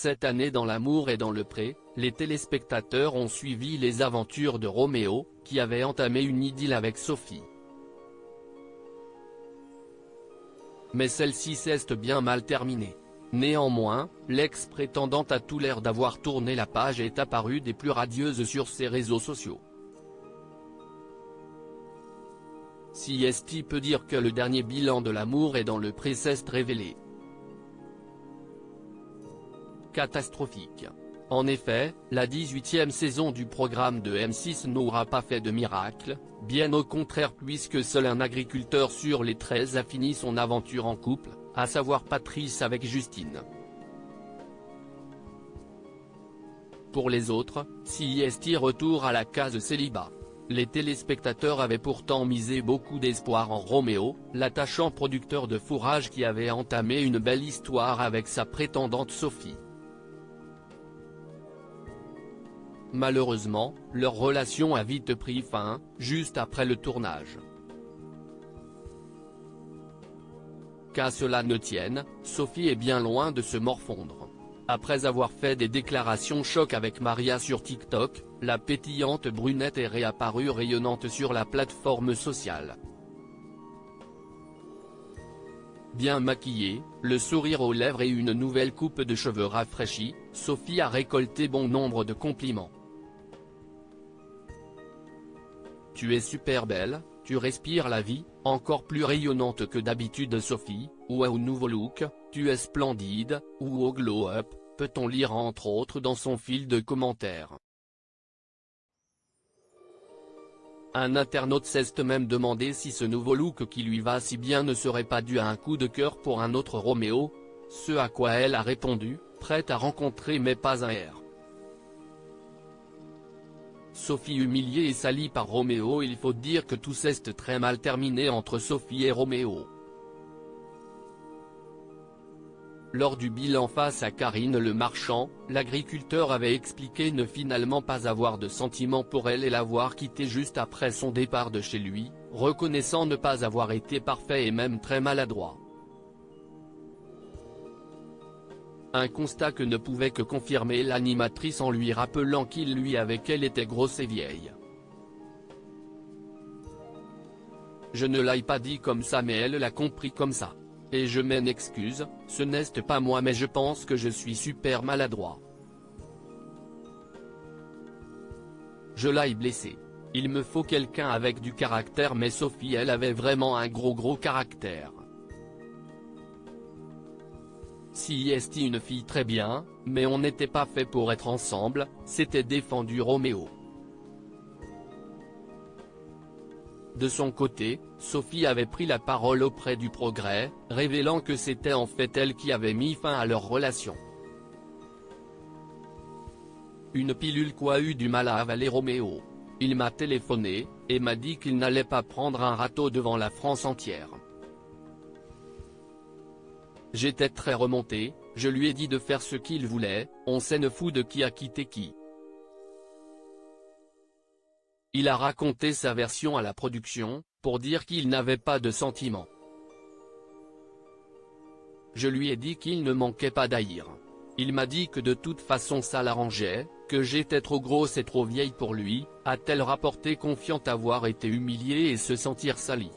Cette année dans L'amour est dans le pré, les téléspectateurs ont suivi les aventures de Roméo, qui avait entamé une idylle avec Sophie. Mais celle-ci s'est bien mal terminée. Néanmoins, l'ex-prétendante a tout l'air d'avoir tourné la page et est apparue des plus radieuses sur ses réseaux sociaux. Si est peut dire que le dernier bilan de L'amour est dans le pré s'est révélé catastrophique. En effet, la 18e saison du programme de M6 n'aura pas fait de miracle, bien au contraire, puisque seul un agriculteur sur les 13 a fini son aventure en couple, à savoir Patrice avec Justine. Pour les autres, CIST retour à la case célibat. Les téléspectateurs avaient pourtant misé beaucoup d'espoir en Roméo, l'attachant producteur de fourrage qui avait entamé une belle histoire avec sa prétendante Sophie. Malheureusement, leur relation a vite pris fin, juste après le tournage. Qu'à cela ne tienne, Sophie est bien loin de se morfondre. Après avoir fait des déclarations choc avec Maria sur TikTok, la pétillante brunette est réapparue rayonnante sur la plateforme sociale. Bien maquillée, le sourire aux lèvres et une nouvelle coupe de cheveux rafraîchie, Sophie a récolté bon nombre de compliments. Tu es super belle, tu respires la vie, encore plus rayonnante que d'habitude Sophie, ou au nouveau look, tu es splendide, ou au glow-up, peut-on lire entre autres dans son fil de commentaires. Un internaute s'est même demandé si ce nouveau look qui lui va si bien ne serait pas dû à un coup de cœur pour un autre Roméo, ce à quoi elle a répondu, prête à rencontrer mais pas un R. Sophie humiliée et salie par Roméo. Il faut dire que tout s'est très mal terminé entre Sophie et Roméo. Lors du bilan face à Karine Le Marchand, l'agriculteur avait expliqué ne finalement pas avoir de sentiments pour elle et l'avoir quittée juste après son départ de chez lui, reconnaissant ne pas avoir été parfait et même très maladroit. Un constat que ne pouvait que confirmer l'animatrice en lui rappelant qu'il lui avait qu'elle était grosse et vieille. Je ne l'ai pas dit comme ça mais elle l'a compris comme ça. Et je m'en excuse, ce n'est pas moi mais je pense que je suis super maladroit. Je l'ai blessé. Il me faut quelqu'un avec du caractère mais Sophie elle avait vraiment un gros caractère. Si est une fille très bien, mais on n'était pas fait pour être ensemble, s'était défendu Roméo. De son côté, Sophie avait pris la parole auprès du Progrès, révélant que c'était en fait elle qui avait mis fin à leur relation. Une pilule qu'a eu du mal à avaler Roméo. Il m'a téléphoné, et m'a dit qu'il n'allait pas prendre un râteau devant la France entière. J'étais très remonté, je lui ai dit de faire ce qu'il voulait, on s'en fout de qui a quitté qui. Il a raconté sa version à la production, pour dire qu'il n'avait pas de sentiments. Je lui ai dit qu'il ne manquait pas d'haïr. Il m'a dit que de toute façon ça l'arrangeait, que j'étais trop grosse et trop vieille pour lui, a-t-elle rapporté confiante avoir été humiliée et se sentir salie.